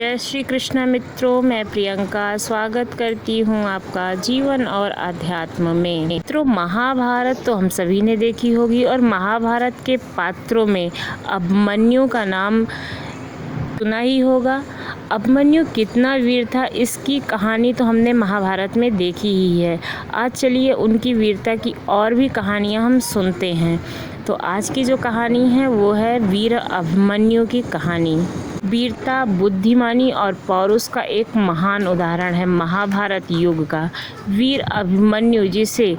जय श्री कृष्ण मित्रों, मैं प्रियंका स्वागत करती हूँ आपका जीवन और अध्यात्म में। मित्रों, महाभारत तो हम सभी ने देखी होगी और महाभारत के पात्रों में अभिमन्यु का नाम सुना ही होगा। अभिमन्यु कितना वीर था, इसकी कहानी तो हमने महाभारत में देखी ही है। आज चलिए उनकी वीरता की और भी कहानियाँ हम सुनते हैं। तो आज की जो कहानी है वो है वीर अभिमन्यु की कहानी। वीरता, बुद्धिमानी और पौरुष का एक महान उदाहरण है महाभारत युग का वीर अभिमन्यु, जिसे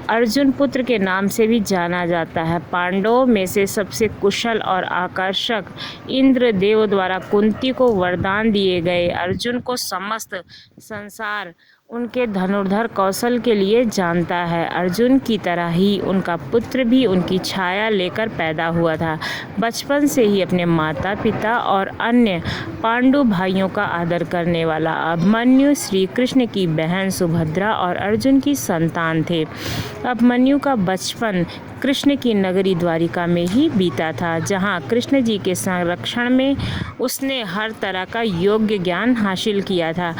अर्जुन पुत्र के नाम से भी जाना जाता है। पांडवों में से सबसे कुशल और आकर्षक इंद्रदेव द्वारा कुंती को वरदान दिए गए अर्जुन को समस्त संसार उनके धनुर्धर कौशल के लिए जानता है। अर्जुन की तरह ही उनका पुत्र भी उनकी छाया लेकर पैदा हुआ था। बचपन से ही अपने माता पिता और अन्य पांडु भाइयों का आदर करने वाला अभिमन्यु श्री कृष्ण की बहन सुभद्रा और अर्जुन की संतान थे। अभिमन्यु का बचपन कृष्ण की नगरी द्वारिका में ही बीता था, जहाँ कृष्ण जी के संरक्षण में उसने हर तरह का योग्य ज्ञान हासिल किया था।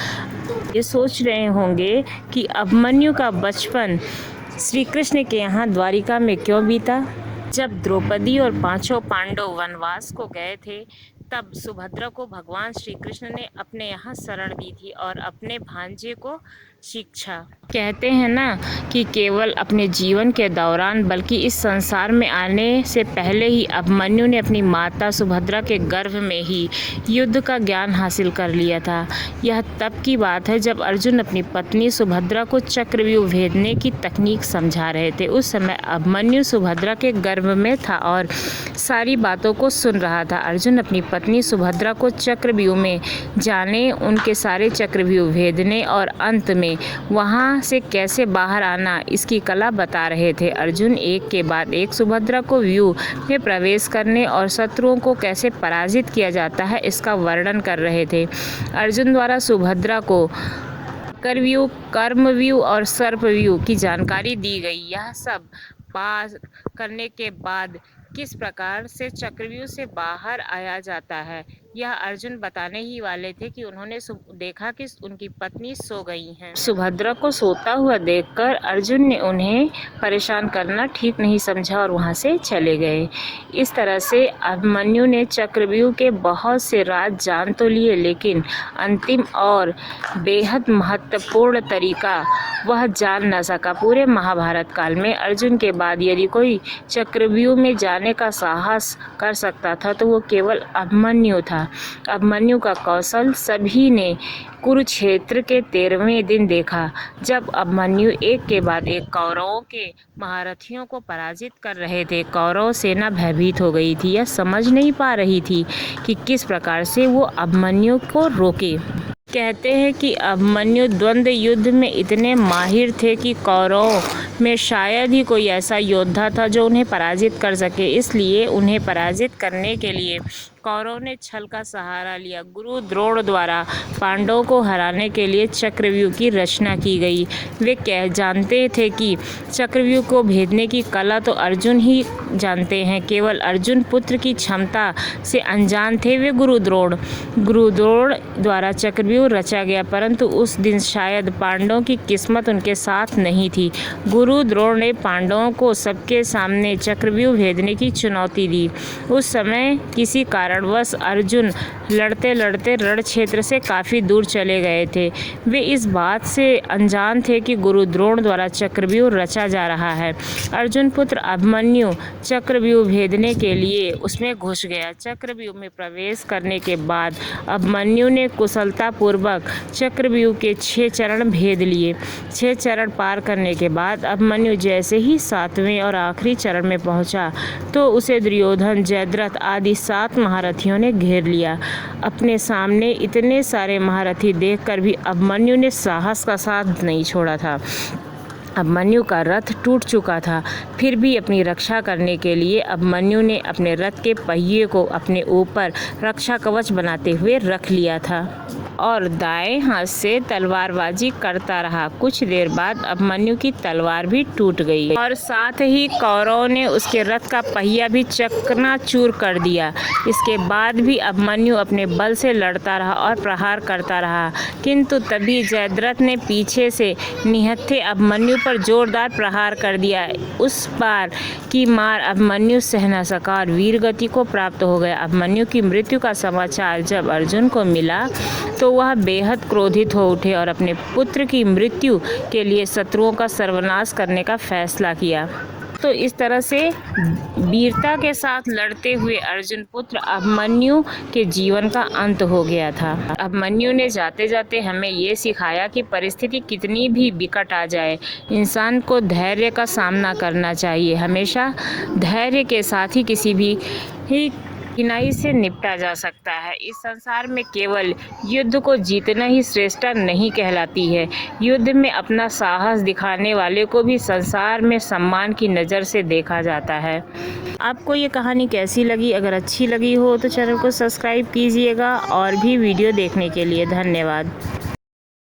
ये सोच रहे होंगे कि अभिमन्यु का बचपन श्री कृष्ण के यहाँ द्वारिका में क्यों बीता। जब द्रौपदी और पांचों पांडव वनवास को गए थे, तब सुभद्रा को भगवान श्री कृष्ण ने अपने यहाँ शरण दी थी और अपने भांजे को शिक्षा। कहते हैं ना कि केवल अपने जीवन के दौरान बल्कि इस संसार में आने से पहले ही अभिमन्यु ने अपनी माता सुभद्रा के गर्भ में ही युद्ध का ज्ञान हासिल कर लिया था। यह तब की बात है जब अर्जुन अपनी पत्नी सुभद्रा को चक्रव्यूह भेदने की तकनीक समझा रहे थे। उस समय अभिमन्यु सुभद्रा के गर्भ में था और सारी बातों को सुन रहा था। अर्जुन अपनी पत्नी सुभद्रा को चक्रव्यूह में जाने, उनके सारे चक्रव्यूह भेदने और अंत में वहां से कैसे बाहर आना, इसकी कला बता रहे थे। अर्जुन एक के बाद एक सुभद्रा को व्यूह में प्रवेश करने और शत्रुओं को कैसे पराजित किया जाता है इसका वर्णन कर रहे थे। अर्जुन द्वारा सुभद्रा को करव्यूह, कर्मव्यूह और सर्पव्यूह की जानकारी दी गई। यह सब पास करने के बाद किस प्रकार से चक्रव्यूह से बाहर आया जाता है, यह अर्जुन बताने ही वाले थे कि उन्होंने देखा कि उनकी पत्नी सो गई हैं। सुभद्रा को सोता हुआ देखकर अर्जुन ने उन्हें परेशान करना ठीक नहीं समझा और वहां से चले गए। इस तरह से अभिमन्यु ने चक्रव्यूह के बहुत से राज जान तो लिए, लेकिन अंतिम और बेहद महत्वपूर्ण तरीका वह जान न सका। पूरे महाभारत काल में अर्जुन के बाद यदि कोई चक्रव्यूह में जाने का साहस कर सकता था तो वो केवल अभिमन्यु था। अभिमन्यु का कौशल सभी ने कुरुक्षेत्र के 13वें दिन देखा, जब अभिमन्यु एक के बाद एक कौरवों के महारथियों को पराजित कर रहे थे। कौरव सेना भयभीत हो गई थी, यह समझ नहीं पा रही थी कि किस प्रकार से वो अभिमन्यु को रोके। कहते हैं कि अभिमन्यु द्वंद्व युद्ध में इतने माहिर थे कि कौरवों में शायद ही कोई ऐसा योद्धा था जो उन्हें पराजित कर सके। इसलिए उन्हें पराजित करने के लिए कौरवों ने छल का सहारा लिया। गुरु द्रोण द्वारा पांडवों को हराने के लिए चक्रव्यूह की रचना की गई। वे जानते थे कि चक्रव्यूह को भेदने की कला तो अर्जुन ही जानते हैं, केवल अर्जुन पुत्र की क्षमता से अनजान थे वे गुरु द्रोण द्वारा चक्रव्यूह रचा गया, परंतु उस दिन शायद पांडवों की किस्मत उनके साथ नहीं थी। गुरु द्रोण ने पांडवों को सबके सामने चक्रव्यूह भेदने की चुनौती दी। उस समय किसी कारणवश अर्जुन लड़ते लड़ते रण क्षेत्र से काफ़ी दूर चले गए थे। वे इस बात से अनजान थे कि गुरु द्रोण द्वारा चक्रव्यूह रचा जा रहा है। अर्जुन पुत्र अभिमन्यु चक्रव्यूह भेदने के लिए उसमें घुस गया। चक्रव्यूह में प्रवेश करने के बाद अभिमन्यु ने कुशलतापूर्वक चक्रव्यूह के 6 चरण भेद लिए। 6 चरण पार करने के बाद अभिमन्यु जैसे ही 7वें और आखिरी चरण में पहुंचा तो उसे दुर्योधन, जयद्रथ आदि 7 महारथियों ने घेर लिया। अपने सामने इतने सारे महारथी देखकर भी अभिमन्यु ने साहस का साथ नहीं छोड़ा था। अभिमन्यु का रथ टूट चुका था, फिर भी अपनी रक्षा करने के लिए अभिमन्यु ने अपने रथ के पहिए को अपने ऊपर रक्षा कवच बनाते हुए रख लिया था। और दाएं हाथ से तलवारबाजी करता रहा। कुछ देर बाद अभिमन्यु की तलवार भी टूट गई और साथ ही कौरवों ने उसके रथ का पहिया भी चकनाचूर कर दिया। इसके बाद भी अभिमन्यु अपने बल से लड़ता रहा और प्रहार करता रहा, किंतु तभी जयद्रथ ने पीछे से निहत्थे अभिमन्यु पर जोरदार प्रहार कर दिया। उस बार की मार अभिमन्यु सह न सका और वीर गति को प्राप्त हो गया। अभिमन्यु की मृत्यु का समाचार जब अर्जुन को मिला तो वह बेहद क्रोधित हो उठे और अपने पुत्र की मृत्यु के लिए शत्रुओं का सर्वनाश करने का फैसला किया। तो इस तरह से वीरता के साथ लड़ते हुए अर्जुन पुत्र अभिमन्यु के जीवन का अंत हो गया था। अभिमन्यु ने जाते जाते हमें ये सिखाया कि परिस्थिति कितनी भी विकट आ जाए, इंसान को धैर्य का सामना करना चाहिए। हमेशा धैर्य के साथ ही किसी भी कठिनाई से निपटा जा सकता है। इस संसार में केवल युद्ध को जीतना ही श्रेष्ठता नहीं कहलाती है, युद्ध में अपना साहस दिखाने वाले को भी संसार में सम्मान की नज़र से देखा जाता है। आपको ये कहानी कैसी लगी? अगर अच्छी लगी हो तो चैनल को सब्सक्राइब कीजिएगा और भी वीडियो देखने के लिए धन्यवाद।